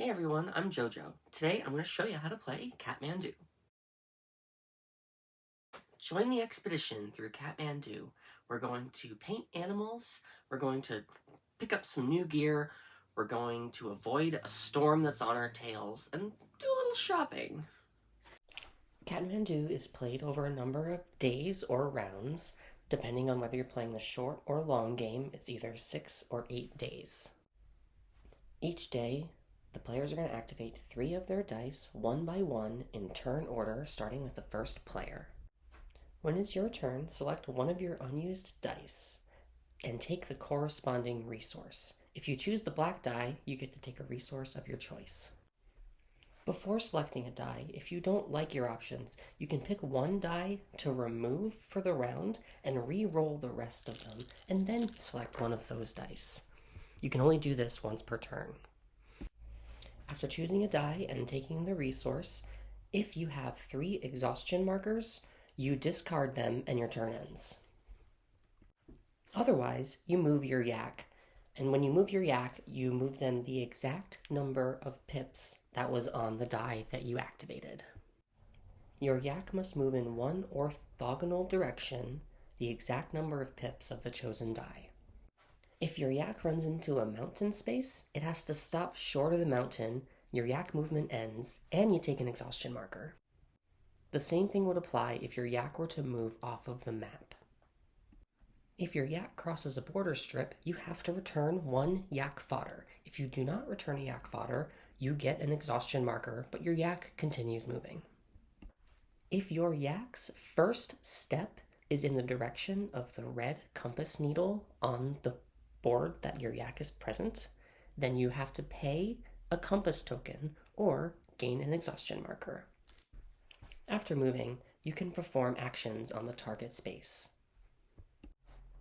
Hey everyone, I'm Jojo. Today I'm going to show you how to play Kathmandu. Join the expedition through Kathmandu. We're going to paint animals, we're going to pick up some new gear, we're going to avoid a storm that's on our tails, and do a little shopping. Kathmandu is played over a number of days or rounds. Depending on whether you're playing the short or long game, it's either 6 or 8 days. Each day, the players are going to activate 3 of their dice, one by one, in turn order, starting with the first player. When it's your turn, select one of your unused dice and take the corresponding resource. If you choose the black die, you get to take a resource of your choice. Before selecting a die, if you don't like your options, you can pick one die to remove for the round and re-roll the rest of them, and then select one of those dice. You can only do this once per turn. After choosing a die and taking the resource, if you have 3 exhaustion markers, you discard them and your turn ends. Otherwise, you move your yak, and when you move your yak, you move them the exact number of pips that was on the die that you activated. Your yak must move in one orthogonal direction, the exact number of pips of the chosen die. If your yak runs into a mountain space, it has to stop short of the mountain, your yak movement ends, and you take an exhaustion marker. The same thing would apply if your yak were to move off of the map. If your yak crosses a border strip, you have to return 1 yak fodder. If you do not return a yak fodder, you get an exhaustion marker, but your yak continues moving. If your yak's first step is in the direction of the red compass needle on the board that your yak is present, then you have to pay a compass token or gain an exhaustion marker. After moving, you can perform actions on the target space.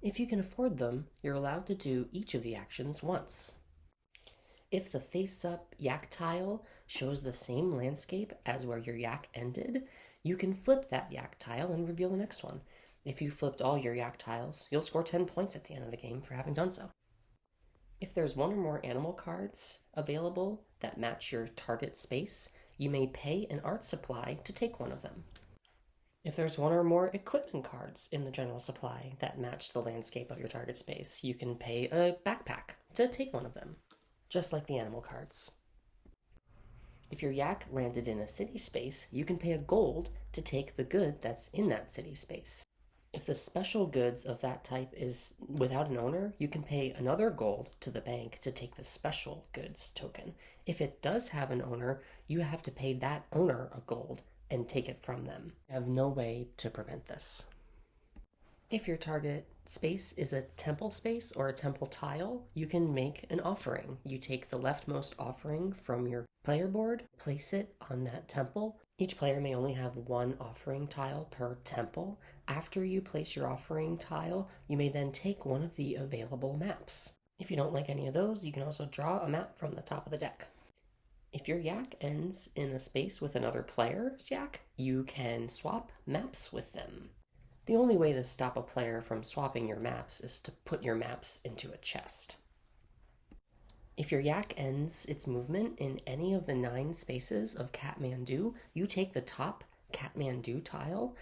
If you can afford them, you're allowed to do each of the actions once. If the face-up yak tile shows the same landscape as where your yak ended, you can flip that yak tile and reveal the next one. If you flipped all your yak tiles, you'll score 10 points at the end of the game for having done so. If there's 1 or more animal cards available that match your target space, you may pay an art supply to take one of them. If there's 1 or more equipment cards in the general supply that match the landscape of your target space, you can pay a backpack to take one of them, just like the animal cards. If your yak landed in a city space, you can pay a gold to take the good that's in that city space. If the special goods of that type is without an owner, you can pay another gold to the bank to take the special goods token. If it does have an owner, you have to pay that owner a gold and take it from them. You have no way to prevent this. If your target space is a temple space or a temple tile, you can make an offering. You take the leftmost offering from your player board, place it on that temple. Each player may only have 1 offering tile per temple. After you place your offering tile, you may then take one of the available maps. If you don't like any of those, you can also draw a map from the top of the deck. If your yak ends in a space with another player's yak, you can swap maps with them. The only way to stop a player from swapping your maps is to put your maps into a chest. If your yak ends its movement in any of the 9 spaces of Kathmandu, you take the top Kathmandu tile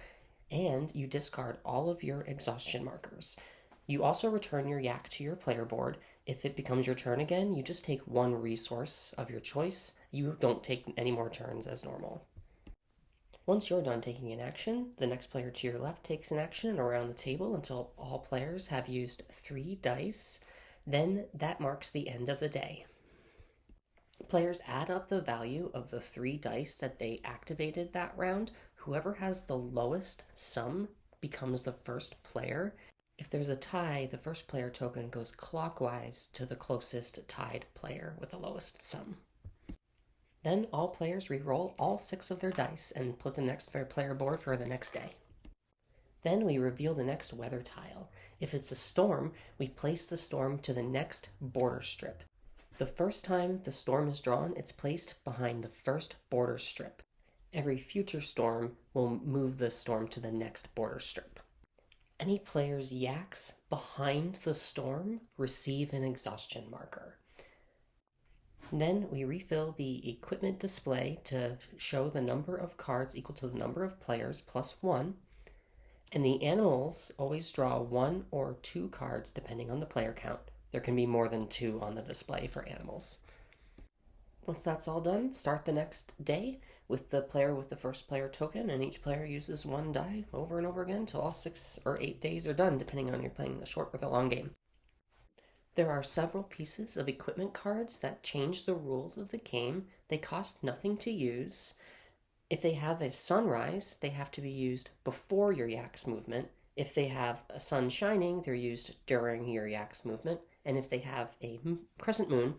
and you discard all of your exhaustion markers. You also return your yak to your player board. If it becomes your turn again, you just take 1 resource of your choice. You don't take any more turns as normal. Once you're done taking an action, the next player to your left takes an action around the table until all players have used 3 dice. Then that marks the end of the day. Players add up the value of the 3 dice that they activated that round. Whoever has the lowest sum becomes the first player. If there's a tie, the first player token goes clockwise to the closest tied player with the lowest sum. Then all players re-roll all 6 of their dice and put them next to their player board for the next day. Then we reveal the next weather tile. If it's a storm, we place the storm to the next border strip. The first time the storm is drawn, it's placed behind the first border strip. Every future storm will move the storm to the next border strip. Any player's yaks behind the storm receive an exhaustion marker. Then we refill the equipment display to show the number of cards equal to the number of players plus 1. And the animals always draw 1 or 2 cards depending on the player count. There can be more than 2 on the display for animals. Once that's all done, start the next day with the player with the first player token, and each player uses 1 die over and over again until all 6 or 8 days are done, depending on you're playing the short or the long game. There are several pieces of equipment cards that change the rules of the game. They cost nothing to use. If they have a sunrise, they have to be used before your yak's movement. If they have a sun shining, they're used during your yak's movement. And if they have a crescent moon,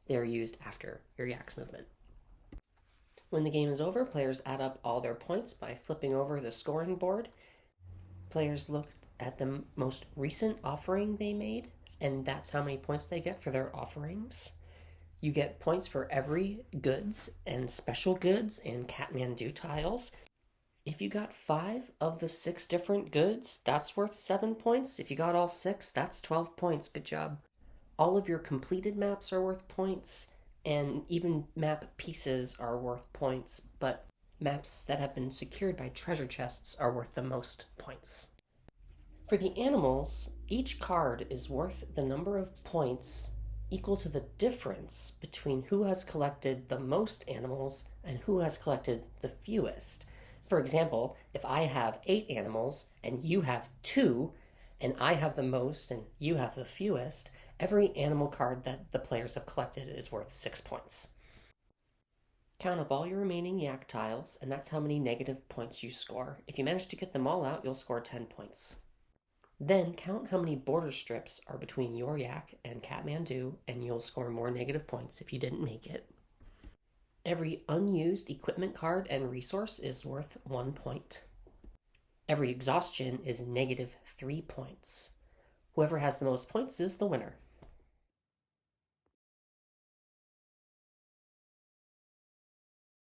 they're used after your yak's movement. When the game is over, players add up all their points by flipping over the scoring board. Players look at the most recent offering they made, and that's how many points they get for their offerings. You get points for every goods and special goods and Kathmandu tiles. If you got 5 of the 6 different goods, that's worth 7 points. If you got all 6, that's 12 points. Good job. All of your completed maps are worth points, and even map pieces are worth points, but maps that have been secured by treasure chests are worth the most points. For the animals, each card is worth the number of points equal to the difference between who has collected the most animals and who has collected the fewest. For example, if I have 8 animals and you have 2, and I have the most and you have the fewest, every animal card that the players have collected is worth 6 points. Count up all your remaining yak tiles, and that's how many negative points you score. If you manage to get them all out, you'll score 10 points. Then count how many border strips are between your yak and Kathmandu, and you'll score more negative points if you didn't make it. Every unused equipment card and resource is worth 1 point. Every exhaustion is negative 3 points. Whoever has the most points is the winner.